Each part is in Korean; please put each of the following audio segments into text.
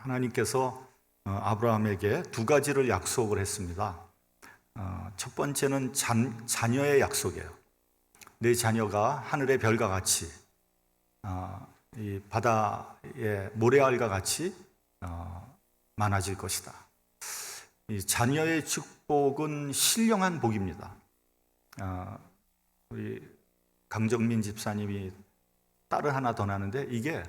하나님께서 아브라함에게 두 가지를 약속을 했습니다. 첫 번째는 자녀의 약속이에요. 내 자녀가 하늘의 별과 같이 이 바다의 모래알과 같이 많아질 것이다. 이 자녀의 축복은 신령한 복입니다. 우리 강정민 집사님이 딸을 하나 더 낳는데 이게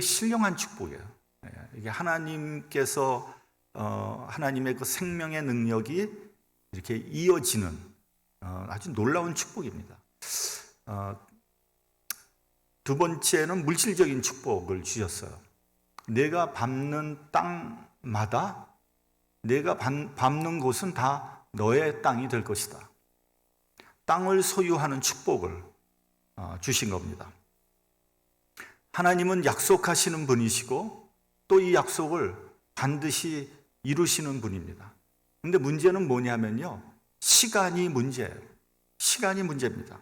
신령한 축복이에요. 이게 하나님께서 하나님의 그 생명의 능력이 이렇게 이어지는 아주 놀라운 축복입니다. 두 번째는 물질적인 축복을 주셨어요. 내가 밟는 땅마다 내가 밟는 곳은 다 너의 땅이 될 것이다. 땅을 소유하는 축복을 주신 겁니다. 하나님은 약속하시는 분이시고 또 이 약속을 반드시 이루시는 분입니다. 그런데 문제는 뭐냐면요, 시간이 문제예요. 시간이 문제입니다.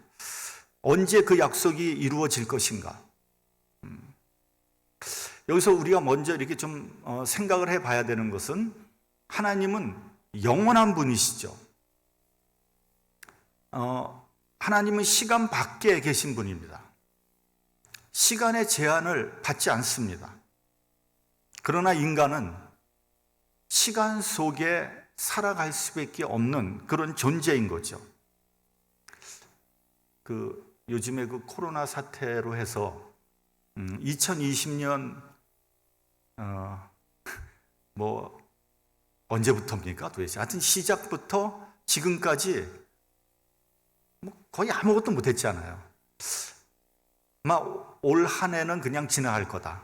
언제 그 약속이 이루어질 것인가? 여기서 우리가 먼저 이렇게 좀 생각을 해봐야 되는 것은 하나님은 영원한 분이시죠. 하나님은 시간 밖에 계신 분입니다. 시간의 제한을 받지 않습니다. 그러나 인간은 시간 속에 살아갈 수밖에 없는 그런 존재인 거죠. 요즘에 코로나 사태로 해서 2020년 언제부터입니까 도대체? 하여튼 시작부터 지금까지 거의 아무것도 못했잖아요. 올 한 해는 그냥 지나갈 거다,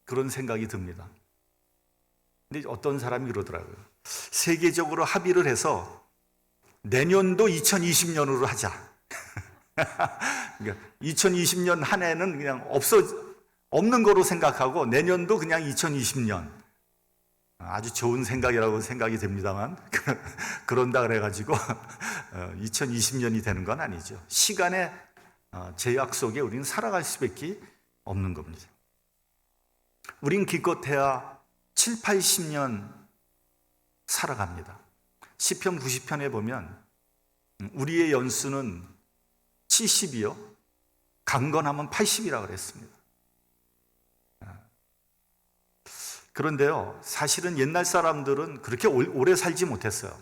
그런 생각이 듭니다. 근데 어떤 사람이 그러더라고요. 세계적으로 합의를 해서 내년도 2020년으로 하자. 그러니까 2020년 한 해는 그냥 없는 거로 생각하고 내년도 그냥 2020년. 아주 좋은 생각이라고 생각이 됩니다만 그런다 그래가지고 2020년이 되는 건 아니죠. 시간의 제약 속에 우리는 살아갈 수밖에 없는 겁니다. 우린 기껏해야 7, 80년 살아갑니다. 시편 90편에 보면 우리의 연수는 70이요 강건하면 80이라고 그랬습니다. 그런데요, 사실은 옛날 사람들은 그렇게 오래 살지 못했어요.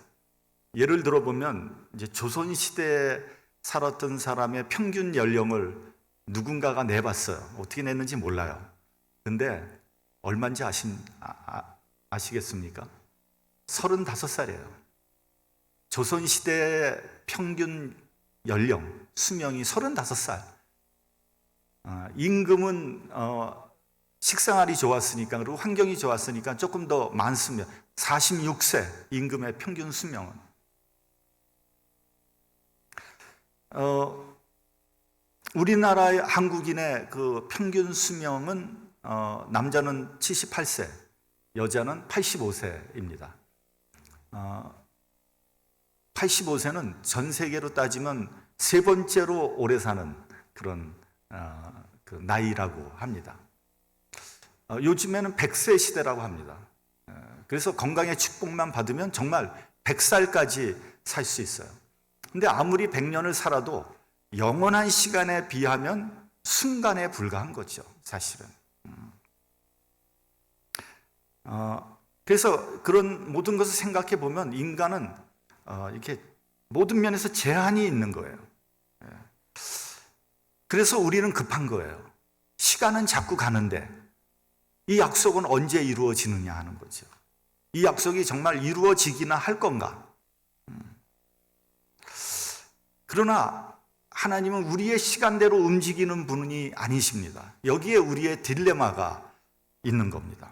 예를 들어보면 이제 조선시대에 살았던 사람의 평균 연령을 누군가가 내봤어요. 어떻게 냈는지 몰라요. 근데 얼마인지 아시겠습니까? 35살이에요. 조선시대의 평균 연령, 수명이 35살. 임금은 식생활이 좋았으니까, 그리고 환경이 좋았으니까 조금 더 많습니다. 46세 임금의 평균 수명은. 우리나라의 한국인의 그 평균 수명은 남자는 78세, 여자는 85세입니다. 85세는 전 세계로 따지면 세 번째로 오래 사는 그런 그 나이라고 합니다. 요즘에는 100세 시대라고 합니다. 그래서 건강의 축복만 받으면 정말 100살까지 살 수 있어요. 근데 아무리 100년을 살아도 영원한 시간에 비하면 순간에 불과한 거죠, 사실은. 그래서 그런 모든 것을 생각해 보면 인간은 이렇게 모든 면에서 제한이 있는 거예요. 그래서 우리는 급한 거예요. 시간은 자꾸 가는데 이 약속은 언제 이루어지느냐 하는 거죠. 이 약속이 정말 이루어지기나 할 건가? 그러나 하나님은 우리의 시간대로 움직이는 분이 아니십니다. 여기에 우리의 딜레마가 있는 겁니다.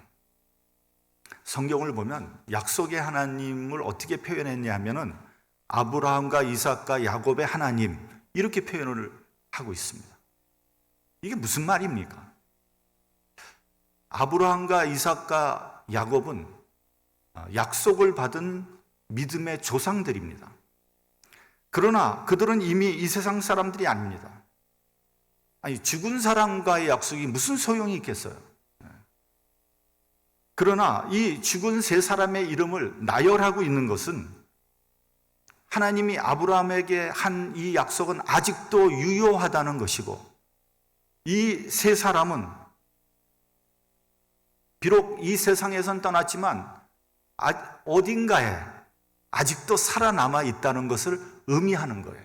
성경을 보면 약속의 하나님을 어떻게 표현했냐 하면은 아브라함과 이삭과 야곱의 하나님, 이렇게 표현을 하고 있습니다. 이게 무슨 말입니까? 아브라함과 이삭과 야곱은 약속을 받은 믿음의 조상들입니다. 그러나 그들은 이미 이 세상 사람들이 아닙니다. 아니, 죽은 사람과의 약속이 무슨 소용이 있겠어요? 그러나 이 죽은 세 사람의 이름을 나열하고 있는 것은 하나님이 아브라함에게 한 이 약속은 아직도 유효하다는 것이고, 이 세 사람은 비록 이 세상에선 떠났지만 어딘가에 아직도 살아남아 있다는 것을 의미하는 거예요.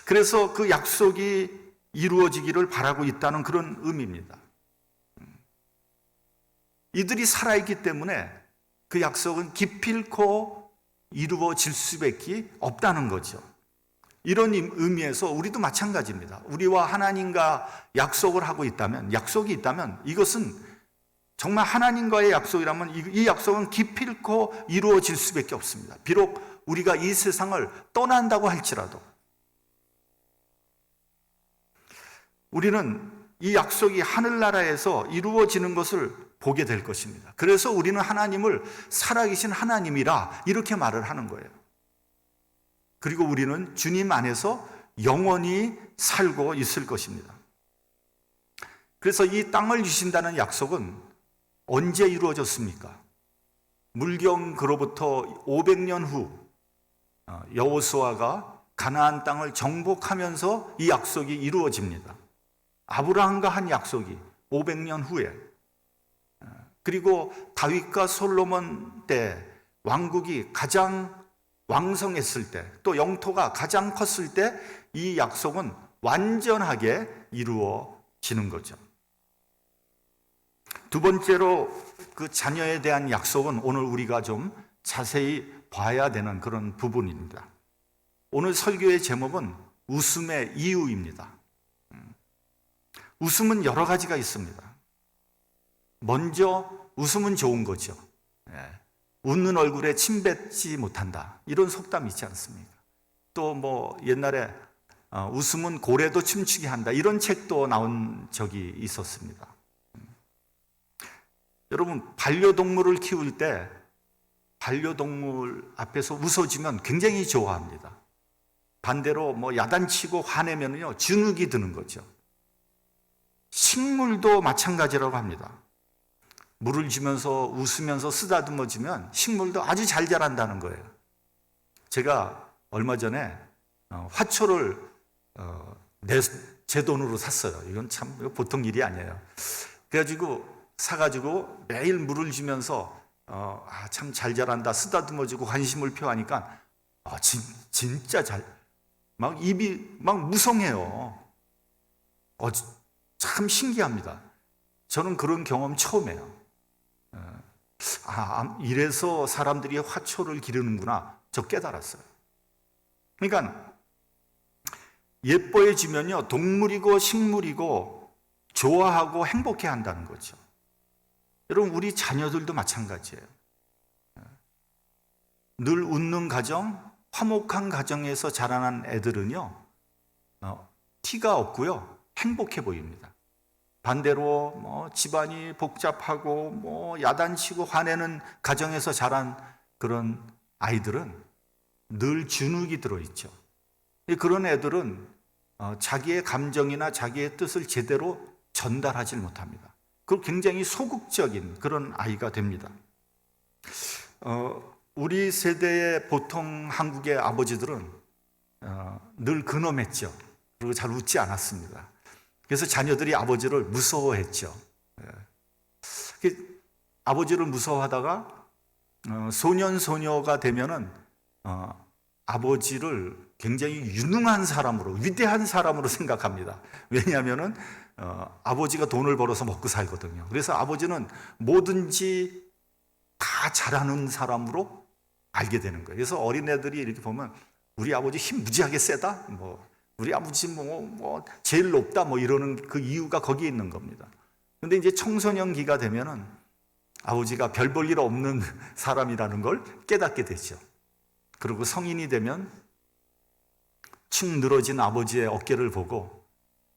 그래서 그 약속이 이루어지기를 바라고 있다는 그런 의미입니다. 이들이 살아있기 때문에 그 약속은 기필코 이루어질 수밖에 없다는 거죠. 이런 의미에서 우리도 마찬가지입니다. 우리와 하나님과 약속을 하고 있다면, 약속이 있다면 이것은 정말 하나님과의 약속이라면 이 약속은 기필코 이루어질 수밖에 없습니다. 비록 우리가 이 세상을 떠난다고 할지라도 우리는 이 약속이 하늘나라에서 이루어지는 것을 보게 될 것입니다. 그래서 우리는 하나님을 살아계신 하나님이라 이렇게 말을 하는 거예요. 그리고 우리는 주님 안에서 영원히 살고 있을 것입니다. 그래서 이 땅을 주신다는 약속은 언제 이루어졌습니까? 물경 그로부터 500년 후 여호수아가 가나안 땅을 정복하면서 이 약속이 이루어집니다. 아브라함과 한 약속이 500년 후에, 그리고 다윗과 솔로몬 때 왕국이 가장 왕성했을 때, 또 영토가 가장 컸을 때 이 약속은 완전하게 이루어지는 거죠. 두 번째로 그 자녀에 대한 약속은 오늘 우리가 좀 자세히 봐야 되는 그런 부분입니다. 오늘 설교의 제목은 웃음의 이유입니다. 웃음은 여러 가지가 있습니다. 먼저 웃음은 좋은 거죠. 웃는 얼굴에 침 뱉지 못한다, 이런 속담이 있지 않습니까? 또 뭐 옛날에 웃음은 고래도 춤추게 한다, 이런 책도 나온 적이 있었습니다. 여러분, 반려동물을 키울 때 반려동물 앞에서 웃어주면 굉장히 좋아합니다. 반대로 뭐 야단치고 화내면요 주눅이 드는 거죠. 식물도 마찬가지라고 합니다. 물을 주면서 웃으면서 쓰다듬어주면 식물도 아주 잘 자란다는 거예요. 제가 얼마 전에 화초를 제 돈으로 샀어요. 이건 참 보통 일이 아니에요. 그래가지고 사가지고 매일 물을 주면서 참 잘 자란다, 쓰다듬어주고 관심을 표하니까 진짜 막 입이 막 무성해요. 참 신기합니다. 저는 그런 경험 처음이에요. 이래서 사람들이 화초를 기르는구나, 저 깨달았어요. 그러니까 예뻐해지면요 동물이고 식물이고 좋아하고 행복해 한다는 거죠. 여러분, 우리 자녀들도 마찬가지예요. 늘 웃는 가정, 화목한 가정에서 자라난 애들은요 티가 없고요 행복해 보입니다. 반대로 뭐 집안이 복잡하고 뭐 야단치고 화내는 가정에서 자란 그런 아이들은 늘 주눅이 들어있죠. 그런 애들은 자기의 감정이나 자기의 뜻을 제대로 전달하지 못합니다. 그리고 굉장히 소극적인 그런 아이가 됩니다. 우리 세대의 보통 한국의 아버지들은 늘 근엄했죠. 그리고 잘 웃지 않았습니다. 그래서 자녀들이 아버지를 무서워했죠. 아버지를 무서워하다가 소년 소녀가 되면은 아버지를 굉장히 유능한 사람으로, 위대한 사람으로 생각합니다. 왜냐하면은 아버지가 돈을 벌어서 먹고 살거든요. 그래서 아버지는 뭐든지 다 잘하는 사람으로 알게 되는 거예요. 그래서 어린애들이 이렇게 보면 우리 아버지 힘 무지하게 세다, 우리 아버지 제일 높다, 이러는 그 이유가 거기에 있는 겁니다. 근데 이제 청소년기가 되면은 아버지가 별 볼 일 없는 사람이라는 걸 깨닫게 되죠. 그리고 성인이 되면 축 늘어진 아버지의 어깨를 보고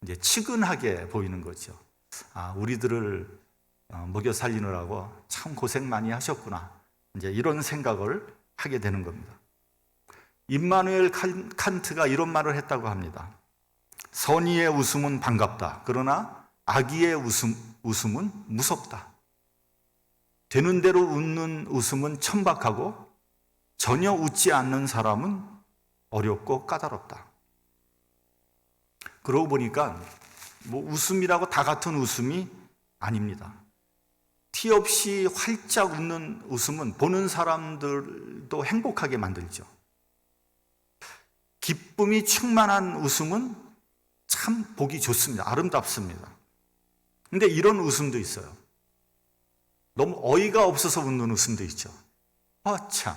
이제 측은하게 보이는 거죠. 우리들을 먹여 살리느라고 참 고생 많이 하셨구나, 이제 이런 생각을 하게 되는 겁니다. 임마누엘 칸트가 이런 말을 했다고 합니다. 선의의 웃음은 반갑다. 그러나 악의의 웃음은 무섭다. 되는 대로 웃는 웃음은 천박하고 전혀 웃지 않는 사람은 어렵고 까다롭다. 그러고 보니까 뭐 웃음이라고 다 같은 웃음이 아닙니다. 티 없이 활짝 웃는 웃음은 보는 사람들도 행복하게 만들죠. 기쁨이 충만한 웃음은 참 보기 좋습니다. 아름답습니다. 근데 이런 웃음도 있어요. 너무 어이가 없어서 웃는 웃음도 있죠. 참.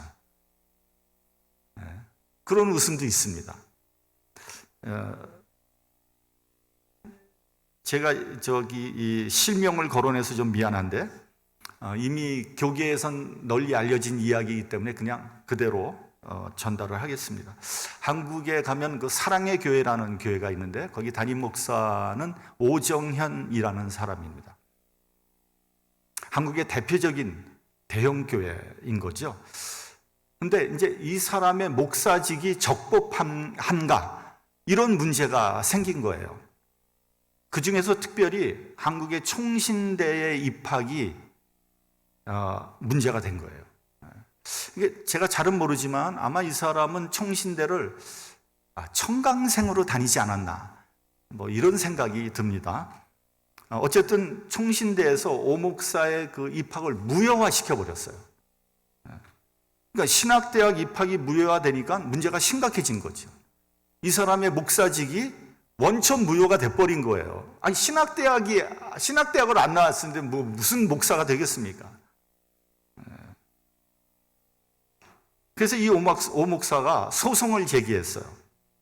그런 웃음도 있습니다. 제가 이 실명을 거론해서 좀 미안한데, 이미 교계에선 널리 알려진 이야기이기 때문에 그냥 그대로 전달을 하겠습니다. 한국에 가면 그 사랑의 교회라는 교회가 있는데 거기 담임 목사는 오정현이라는 사람입니다. 한국의 대표적인 대형 교회인 거죠. 근데 이제 이 사람의 목사직이 적법한가 이런 문제가 생긴 거예요. 그 중에서 특별히 한국의 총신대의 입학이 문제가 된 거예요. 이게 제가 잘은 모르지만 아마 이 사람은 총신대를 청강생으로 다니지 않았나 뭐 이런 생각이 듭니다. 어쨌든 총신대에서 오 목사의 그 입학을 무효화시켜 버렸어요. 그러니까 신학대학 입학이 무효화되니까 문제가 심각해진 거죠. 이 사람의 목사직이 원천 무효가 돼버린 거예요. 아니 신학대학을 안 나왔는데 뭐 무슨 목사가 되겠습니까? 그래서 이 오 목사가 소송을 제기했어요.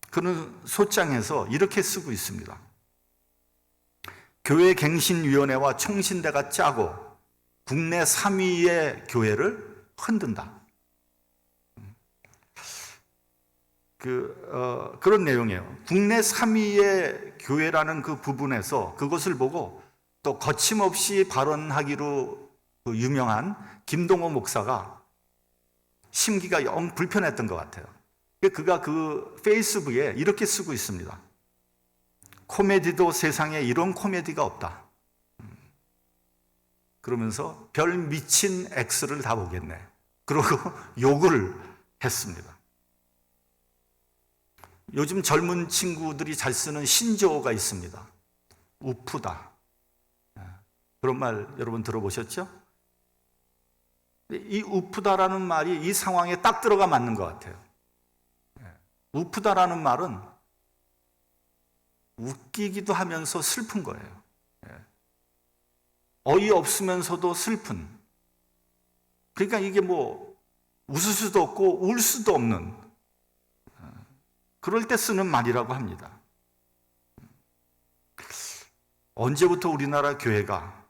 그는 소장에서 이렇게 쓰고 있습니다. 교회갱신위원회와 총신대가 짜고 국내 3위의 교회를 흔든다. 그런 내용이에요. 국내 3위의 교회라는 그 부분에서 그것을 보고 또 거침없이 발언하기로 유명한 김동호 목사가 심기가 영 불편했던 것 같아요. 그가 그 페이스북에 이렇게 쓰고 있습니다. 코미디도 세상에 이런 코미디가 없다. 그러면서 별 미친 X를 다 보겠네. 그러고 욕을 했습니다. 요즘 젊은 친구들이 잘 쓰는 신조어가 있습니다. 우프다. 그런 말 여러분 들어보셨죠? 이 우프다라는 말이 이 상황에 딱 들어가 맞는 것 같아요. 우프다라는 말은 웃기기도 하면서 슬픈 거예요. 어이없으면서도 슬픈. 그러니까 이게 뭐 웃을 수도 없고 울 수도 없는 그럴 때 쓰는 말이라고 합니다. 언제부터 우리나라 교회가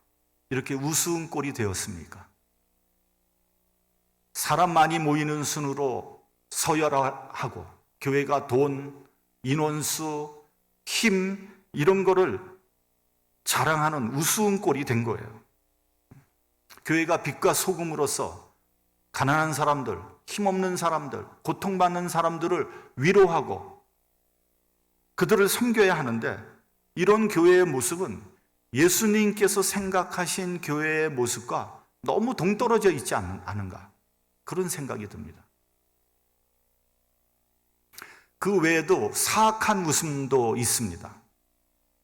이렇게 우스운 꼴이 되었습니까? 사람 많이 모이는 순으로 서열화하고 교회가 돈, 인원수, 힘 이런 거를 자랑하는 우스운 꼴이 된 거예요. 교회가 빛과 소금으로서 가난한 사람들, 힘없는 사람들, 고통받는 사람들을 위로하고 그들을 섬겨야 하는데 이런 교회의 모습은 예수님께서 생각하신 교회의 모습과 너무 동떨어져 있지 않은가 그런 생각이 듭니다. 그 외에도 사악한 웃음도 있습니다.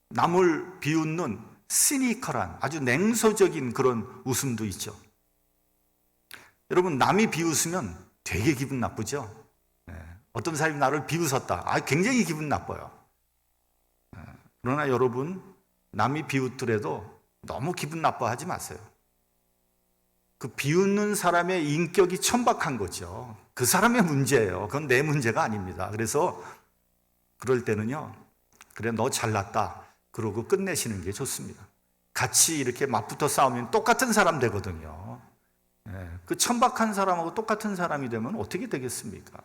남을 비웃는 시니컬한 아주 냉소적인 그런 웃음도 있죠. 여러분 남이 비웃으면 되게 기분 나쁘죠. 어떤 사람이 나를 비웃었다. 굉장히 기분 나빠요. 그러나 여러분 남이 비웃더라도 너무 기분 나빠하지 마세요. 그 비웃는 사람의 인격이 천박한 거죠. 그 사람의 문제예요. 그건 내 문제가 아닙니다. 그래서 그럴 때는요. 그래 너 잘났다. 그러고 끝내시는 게 좋습니다. 같이 이렇게 맞붙어 싸우면 똑같은 사람 되거든요. 그 천박한 사람하고 똑같은 사람이 되면 어떻게 되겠습니까?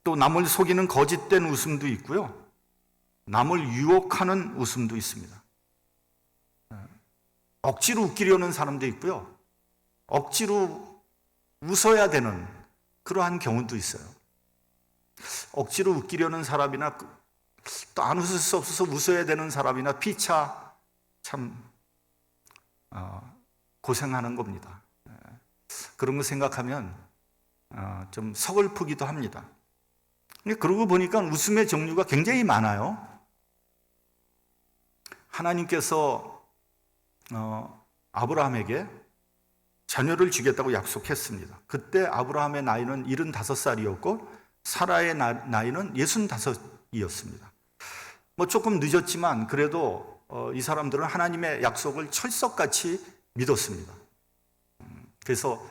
또 남을 속이는 거짓된 웃음도 있고요. 남을 유혹하는 웃음도 있습니다. 억지로 웃기려는 사람도 있고요. 억지로 웃어야 되는 그러한 경우도 있어요. 억지로 웃기려는 사람이나 또 안 웃을 수 없어서 웃어야 되는 사람이나 피차 참 고생하는 겁니다. 그런 거 생각하면 좀 서글프기도 합니다. 그러고 보니까 웃음의 종류가 굉장히 많아요. 하나님께서 아브라함에게 자녀를 주겠다고 약속했습니다. 그때 아브라함의 나이는 75살이었고 사라의 나이는 65이었습니다. 뭐 조금 늦었지만 그래도 이 사람들은 하나님의 약속을 철석같이 믿었습니다. 그래서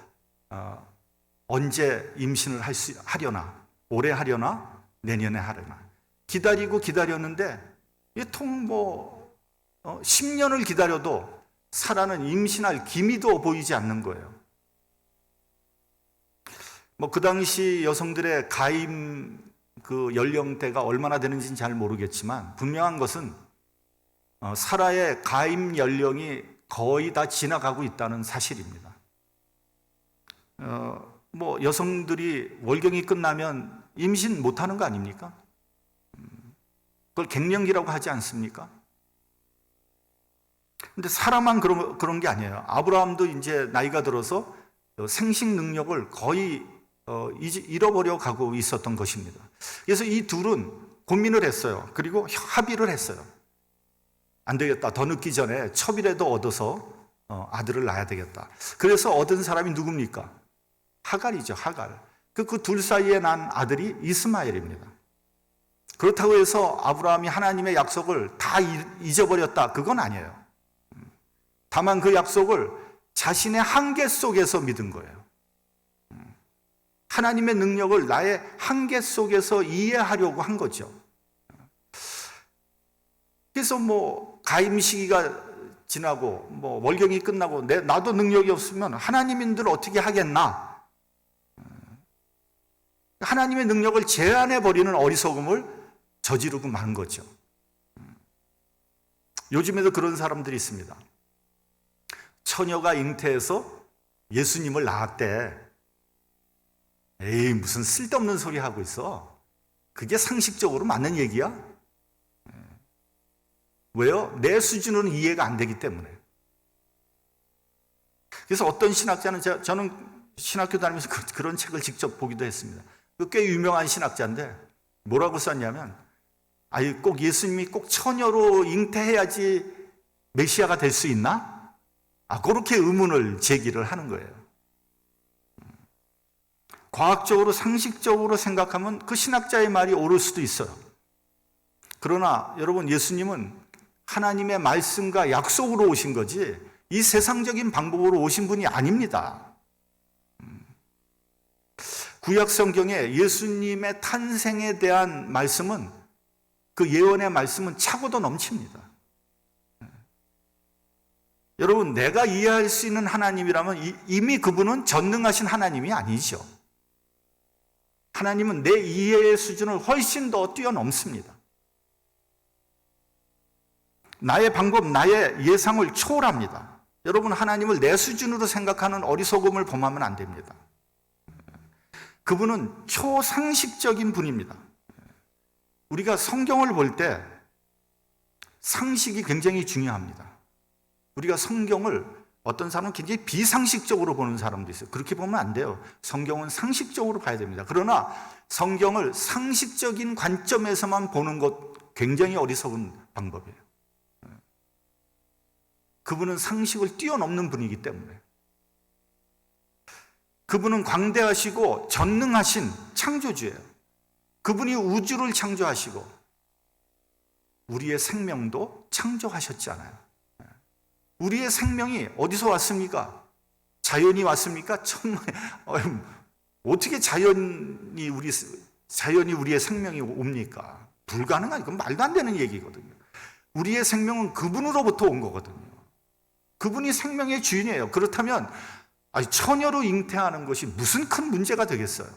언제 임신을 하려나, 올해 하려나, 내년에 하려나 기다리고 기다렸는데 통 10년을 기다려도 사라는 임신할 기미도 보이지 않는 거예요. 그 당시 여성들의 가임 그 연령대가 얼마나 되는지는 잘 모르겠지만 분명한 것은 사라의 가임 연령이 거의 다 지나가고 있다는 사실입니다. 여성들이 월경이 끝나면 임신 못하는 거 아닙니까? 그걸 갱년기라고 하지 않습니까? 근데 사라만 그런 게 아니에요. 아브라함도 이제 나이가 들어서 생식 능력을 거의 잃어버려 가고 있었던 것입니다. 그래서 이 둘은 고민을 했어요. 그리고 합의를 했어요. 안 되겠다. 더 늦기 전에 첩이라도 얻어서 아들을 낳아야 되겠다. 그래서 얻은 사람이 누굽니까? 하갈이죠. 하갈. 그 둘 사이에 난 아들이 이스마엘입니다. 그렇다고 해서 아브라함이 하나님의 약속을 다 잊어버렸다. 그건 아니에요. 다만 그 약속을 자신의 한계 속에서 믿은 거예요. 하나님의 능력을 나의 한계 속에서 이해하려고 한 거죠. 그래서 가임 시기가 지나고 월경이 끝나고 나도 능력이 없으면 하나님인들 어떻게 하겠나? 하나님의 능력을 제한해 버리는 어리석음을 저지르고 만 거죠. 요즘에도 그런 사람들이 있습니다. 처녀가 잉태해서 예수님을 낳았대. 에이, 무슨 쓸데없는 소리 하고 있어. 그게 상식적으로 맞는 얘기야? 왜요? 내 수준으로는 이해가 안 되기 때문에. 그래서 어떤 신학자는 저는 신학교 다니면서 그런 책을 직접 보기도 했습니다. 꽤 유명한 신학자인데 뭐라고 썼냐면 꼭 예수님이 꼭 처녀로 잉태해야지 메시아가 될 수 있나? 그렇게 의문을 제기를 하는 거예요. 과학적으로 상식적으로 생각하면 그 신학자의 말이 옳을 수도 있어요. 그러나 여러분, 예수님은 하나님의 말씀과 약속으로 오신 거지 이 세상적인 방법으로 오신 분이 아닙니다. 구약 성경에 예수님의 탄생에 대한 말씀은, 그 예언의 말씀은 차고도 넘칩니다. 여러분, 내가 이해할 수 있는 하나님이라면 이미 그분은 전능하신 하나님이 아니죠. 하나님은 내 이해의 수준을 훨씬 더 뛰어넘습니다. 나의 방법, 나의 예상을 초월합니다. 여러분, 하나님을 내 수준으로 생각하는 어리석음을 범하면 안 됩니다. 그분은 초상식적인 분입니다. 우리가 성경을 볼 때 상식이 굉장히 중요합니다. 우리가 성경을 어떤 사람은 굉장히 비상식적으로 보는 사람도 있어요. 그렇게 보면 안 돼요. 성경은 상식적으로 봐야 됩니다. 그러나 성경을 상식적인 관점에서만 보는 것 굉장히 어리석은 방법이에요. 그분은 상식을 뛰어넘는 분이기 때문에. 그분은 광대하시고 전능하신 창조주예요. 그분이 우주를 창조하시고 우리의 생명도 창조하셨잖아요. 우리의 생명이 어디서 왔습니까? 자연이 왔습니까? 정말 어떻게 자연이 우리의 생명이 옵니까? 불가능한, 이건 말도 안 되는 얘기거든요. 우리의 생명은 그분으로부터 온 거거든요. 그분이 생명의 주인이에요. 그렇다면 처녀로 잉태하는 것이 무슨 큰 문제가 되겠어요?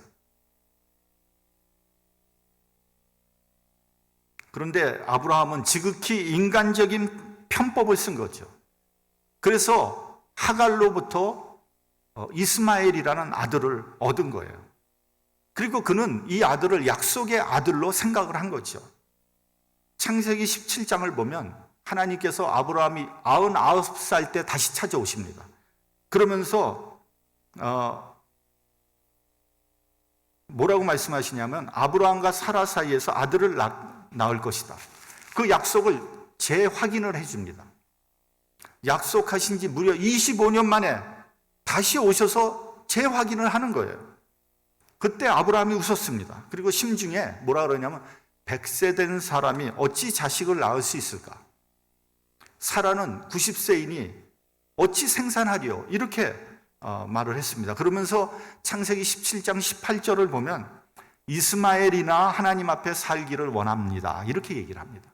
그런데 아브라함은 지극히 인간적인 편법을 쓴 거죠. 그래서 하갈로부터 이스마엘이라는 아들을 얻은 거예요. 그리고 그는 이 아들을 약속의 아들로 생각을 한 거죠. 창세기 17장을 보면 하나님께서 아브라함이 99살 때 다시 찾아오십니다. 그러면서 뭐라고 말씀하시냐면 아브라함과 사라 사이에서 아들을 낳을 것이다. 그 약속을 재확인을 해줍니다. 약속하신 지 무려 25년 만에 다시 오셔서 재확인을 하는 거예요. 그때 아브라함이 웃었습니다. 그리고 심중에 뭐라 그러냐면 100세 된 사람이 어찌 자식을 낳을 수 있을까? 사라는 90세이니 어찌 생산하리요? 이렇게 말을 했습니다. 그러면서 창세기 17장 18절을 보면 이스마엘이나 하나님 앞에 살기를 원합니다. 이렇게 얘기를 합니다.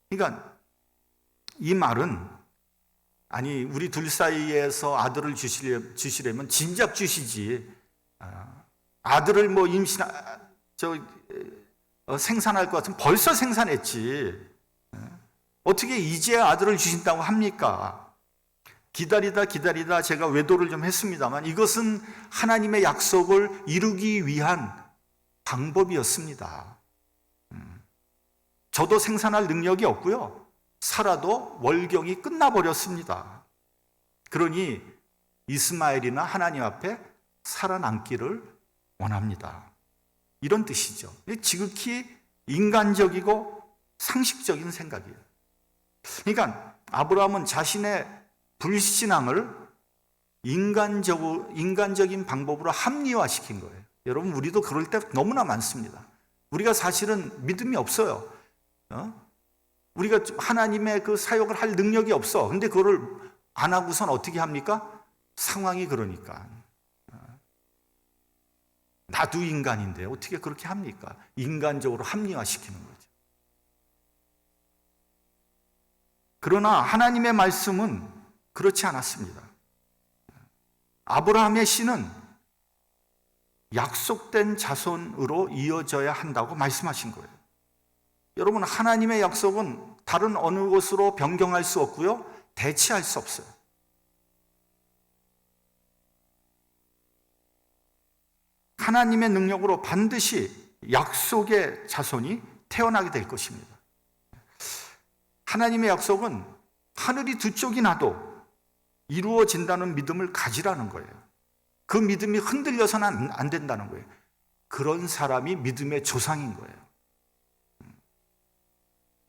그러니까 이 말은 아니 우리 둘 사이에서 아들을 주시려면 진작 주시지 아들을 뭐 생산할 것 같으면 벌써 생산했지 어떻게 이제 아들을 주신다고 합니까? 기다리다 제가 외도를 좀 했습니다만 이것은 하나님의 약속을 이루기 위한 방법이었습니다. 저도 생산할 능력이 없고요. 살아도 월경이 끝나버렸습니다. 그러니 이스마엘이나 하나님 앞에 살아남기를 원합니다. 이런 뜻이죠. 지극히 인간적이고 상식적인 생각이에요. 그러니까 아브라함은 자신의 불신앙을 인간적인 방법으로 합리화시킨 거예요. 여러분 우리도 그럴 때 너무나 많습니다. 우리가 사실은 믿음이 없어요. 우리가 하나님의 그 사역을 할 능력이 없어. 근데 그거를 안 하고선 어떻게 합니까? 상황이 그러니까. 나도 인간인데 어떻게 그렇게 합니까? 인간적으로 합리화시키는 거죠. 그러나 하나님의 말씀은 그렇지 않았습니다. 아브라함의 씨는 약속된 자손으로 이어져야 한다고 말씀하신 거예요. 여러분 하나님의 약속은 다른 어느 것으로 변경할 수 없고요. 대체할 수 없어요. 하나님의 능력으로 반드시 약속의 자손이 태어나게 될 것입니다. 하나님의 약속은 하늘이 두 쪽이 나도 이루어진다는 믿음을 가지라는 거예요. 그 믿음이 흔들려서는 안 된다는 거예요. 그런 사람이 믿음의 조상인 거예요.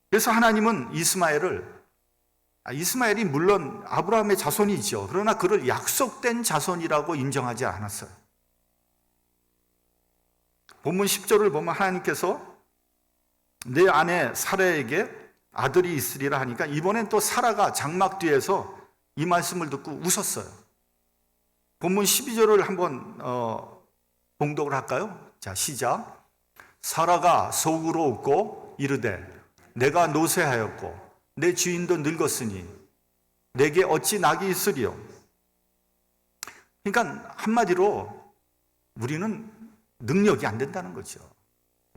그래서 하나님은 이스마엘이 물론 아브라함의 자손이죠. 그러나 그를 약속된 자손이라고 인정하지 않았어요. 본문 10절을 보면 하나님께서 내 아내 사라에게 아들이 있으리라 하니까 이번엔 또 사라가 장막 뒤에서 이 말씀을 듣고 웃었어요. 본문 12절을 한번 봉독을 할까요? 자, 시작. 사라가 속으로 웃고 이르되 내가 노쇠하였고 내 주인도 늙었으니 내게 어찌 낙이 있으리요? 그러니까 한마디로 우리는 능력이 안 된다는 거죠.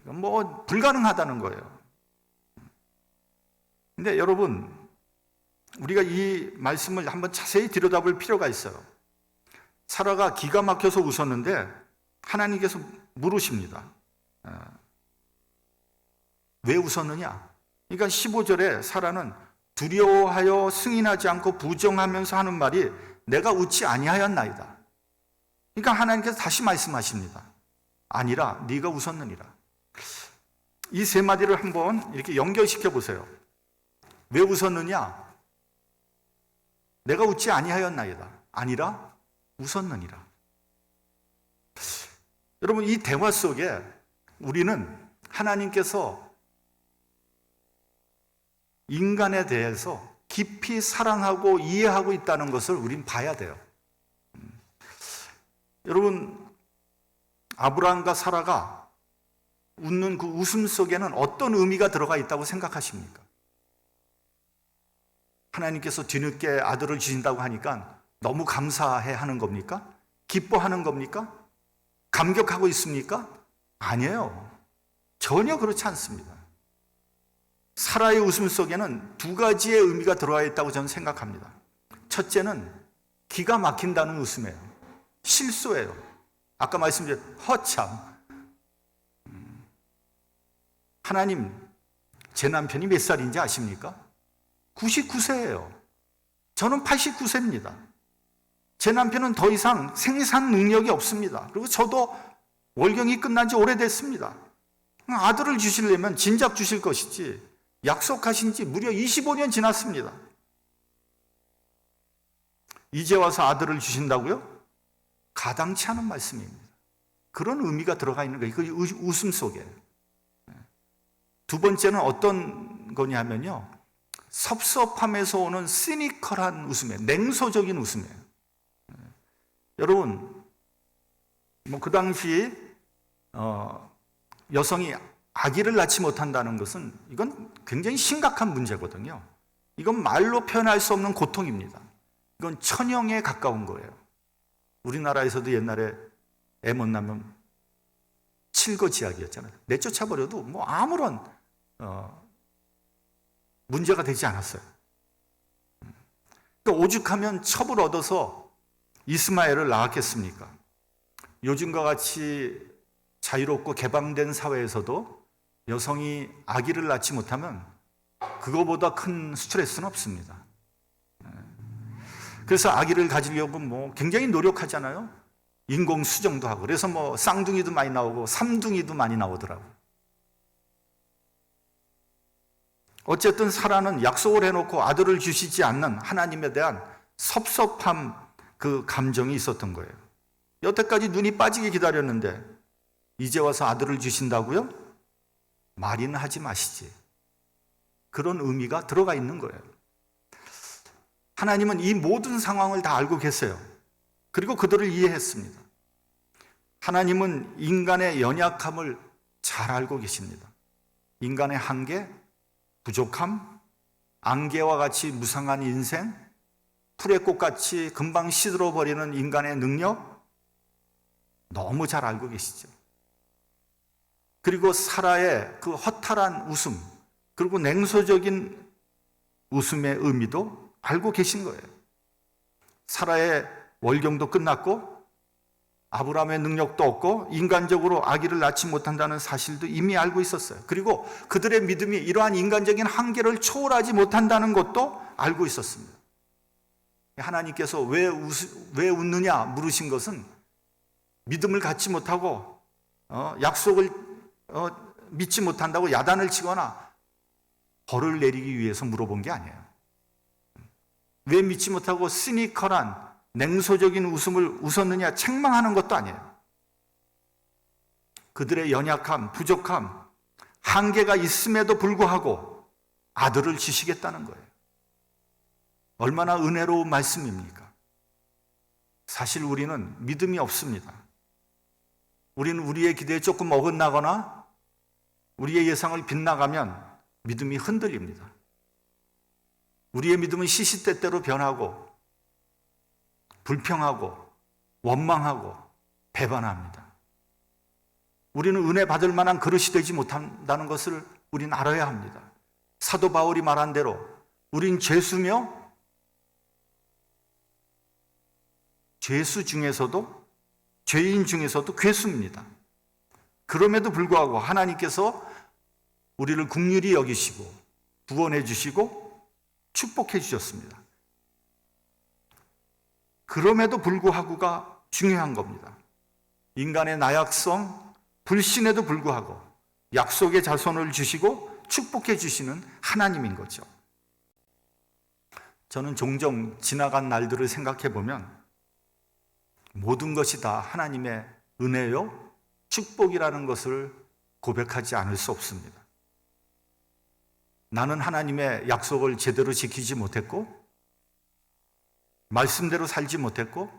뭐 불가능하다는 거예요. 근데 여러분 우리가 이 말씀을 한번 자세히 들여다볼 필요가 있어요. 사라가 기가 막혀서 웃었는데 하나님께서 물으십니다. 왜 웃었느냐? 그러니까 15절에 사라는 두려워하여 승인하지 않고 부정하면서 하는 말이 내가 웃지 아니하였나이다. 그러니까 하나님께서 다시 말씀하십니다. 아니라 네가 웃었느니라. 이 세 마디를 한번 이렇게 연결시켜 보세요. 왜 웃었느냐? 내가 웃지 아니하였나이다. 아니라 웃었느니라. 여러분 이 대화 속에 우리는 하나님께서 인간에 대해서 깊이 사랑하고 이해하고 있다는 것을 우린 봐야 돼요. 여러분 아브라함과 사라가 웃는 그 웃음 속에는 어떤 의미가 들어가 있다고 생각하십니까? 하나님께서 뒤늦게 아들을 주신다고 하니까 너무 감사해 하는 겁니까? 기뻐하는 겁니까? 감격하고 있습니까? 아니에요. 전혀 그렇지 않습니다. 사라의 웃음 속에는 두 가지의 의미가 들어가 있다고 저는 생각합니다. 첫째는 기가 막힌다는 웃음이에요. 실소예요. 아까 말씀드린 허참. 하나님, 제 남편이 몇 살인지 아십니까? 99세예요. 저는 89세입니다. 제 남편은 더 이상 생산 능력이 없습니다. 그리고 저도 월경이 끝난 지 오래됐습니다. 아들을 주시려면 진작 주실 것이지 약속하신 지 무려 25년 지났습니다. 이제 와서 아들을 주신다고요? 가당치 않은 말씀입니다. 그런 의미가 들어가 있는 거예요. 그 웃음 속에. 두 번째는 어떤 거냐면요, 섭섭함에서 오는 시니컬한 웃음이에요. 냉소적인 웃음이에요. 여러분, 그 당시 여성이 아기를 낳지 못한다는 것은 이건 굉장히 심각한 문제거든요. 이건 말로 표현할 수 없는 고통입니다. 이건 천형에 가까운 거예요. 우리나라에서도 옛날에 애 못 낳으면 칠거지약이었잖아요. 내쫓아버려도 뭐 아무런 문제가 되지 않았어요. 그러니까 오죽하면 첩을 얻어서 이스마엘을 낳았겠습니까? 요즘과 같이 자유롭고 개방된 사회에서도 여성이 아기를 낳지 못하면 그거보다 큰 스트레스는 없습니다. 그래서 아기를 가지려고 굉장히 노력하잖아요. 인공 수정도 하고. 그래서 쌍둥이도 많이 나오고 삼둥이도 많이 나오더라고요. 어쨌든 사라는 약속을 해놓고 아들을 주시지 않는 하나님에 대한 섭섭함, 그 감정이 있었던 거예요. 여태까지 눈이 빠지게 기다렸는데 이제 와서 아들을 주신다고요? 말이나 하지 마시지. 그런 의미가 들어가 있는 거예요. 하나님은 이 모든 상황을 다 알고 계세요. 그리고 그들을 이해했습니다. 하나님은 인간의 연약함을 잘 알고 계십니다. 인간의 한계, 부족함, 안개와 같이 무상한 인생, 풀의 꽃같이 금방 시들어버리는 인간의 능력, 너무 잘 알고 계시죠. 그리고 사라의 그 허탈한 웃음, 그리고 냉소적인 웃음의 의미도 알고 계신 거예요. 사라의 월경도 끝났고 아브라함의 능력도 없고 인간적으로 아기를 낳지 못한다는 사실도 이미 알고 있었어요. 그리고 그들의 믿음이 이러한 인간적인 한계를 초월하지 못한다는 것도 알고 있었습니다. 하나님께서 왜 웃느냐 물으신 것은 믿음을 갖지 못하고 약속을 믿지 못한다고 야단을 치거나 벌을 내리기 위해서 물어본 게 아니에요. 왜 믿지 못하고 시니컬한 냉소적인 웃음을 웃었느냐 책망하는 것도 아니에요. 그들의 연약함, 부족함, 한계가 있음에도 불구하고 아들을 주시겠다는 거예요. 얼마나 은혜로운 말씀입니까? 사실 우리는 믿음이 없습니다. 우리는 우리의 기대에 조금 어긋나거나 우리의 예상을 빗나가면 믿음이 흔들립니다. 우리의 믿음은 시시때때로 변하고 불평하고 원망하고 배반합니다. 우리는 은혜 받을 만한 그릇이 되지 못한다는 것을 우리는 알아야 합니다. 사도 바울이 말한 대로 우린 죄수며 죄수 중에서도 죄인 중에서도 괴수입니다. 그럼에도 불구하고 하나님께서 우리를 긍휼히 여기시고 구원해 주시고 축복해 주셨습니다. 그럼에도 불구하고가 중요한 겁니다. 인간의 나약성, 불신에도 불구하고 약속의 자손을 주시고 축복해 주시는 하나님인 거죠. 저는 종종 지나간 날들을 생각해 보면 모든 것이 다 하나님의 은혜요, 축복이라는 것을 고백하지 않을 수 없습니다. 나는 하나님의 약속을 제대로 지키지 못했고 말씀대로 살지 못했고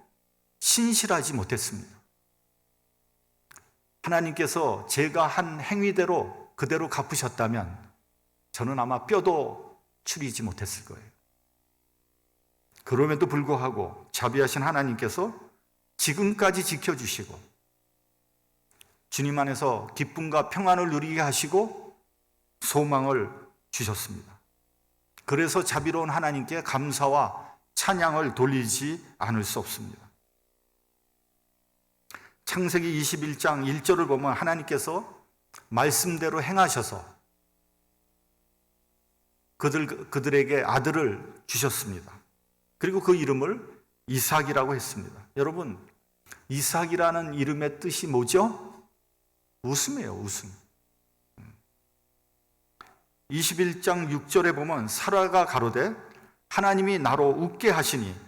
신실하지 못했습니다. 하나님께서 제가 한 행위대로 그대로 갚으셨다면 저는 아마 뼈도 추리지 못했을 거예요. 그럼에도 불구하고 자비하신 하나님께서 지금까지 지켜주시고 주님 안에서 기쁨과 평안을 누리게 하시고 소망을 주셨습니다. 그래서 자비로운 하나님께 감사와 찬양을 돌리지 않을 수 없습니다. 창세기 21장 1절을 보면 하나님께서 말씀대로 행하셔서 그들에게 아들을 주셨습니다. 그리고 그 이름을 이삭이라고 했습니다. 여러분, 이삭이라는 이름의 뜻이 뭐죠? 웃음이에요, 웃음. 21장 6절에 보면 사라가 가로되 하나님이 나로 웃게 하시니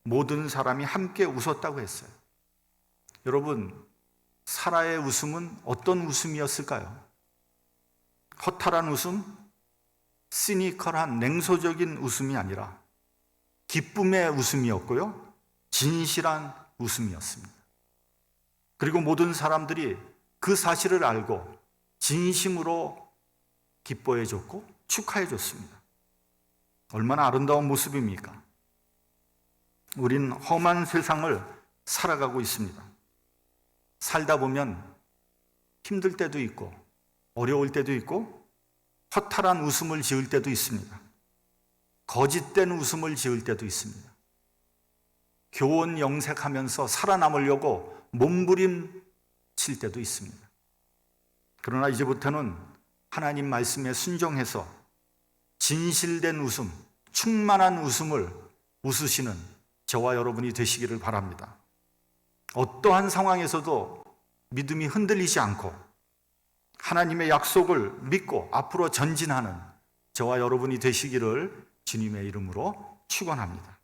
모든 사람이 함께 웃었다고 했어요. 여러분, 사라의 웃음은 어떤 웃음이었을까요? 허탈한 웃음, 시니컬한 냉소적인 웃음이 아니라 기쁨의 웃음이었고요, 진실한 웃음이었습니다. 그리고 모든 사람들이 그 사실을 알고 진심으로 기뻐해 줬고 축하해 줬습니다. 얼마나 아름다운 모습입니까? 우린 험한 세상을 살아가고 있습니다. 살다 보면 힘들 때도 있고 어려울 때도 있고 허탈한 웃음을 지을 때도 있습니다. 거짓된 웃음을 지을 때도 있습니다. 교원 영색하면서 살아남으려고 몸부림칠 때도 있습니다. 그러나 이제부터는 하나님 말씀에 순종해서 진실된 웃음, 충만한 웃음을 웃으시는 저와 여러분이 되시기를 바랍니다. 어떠한 상황에서도 믿음이 흔들리지 않고 하나님의 약속을 믿고 앞으로 전진하는 저와 여러분이 되시기를 주님의 이름으로 축원합니다.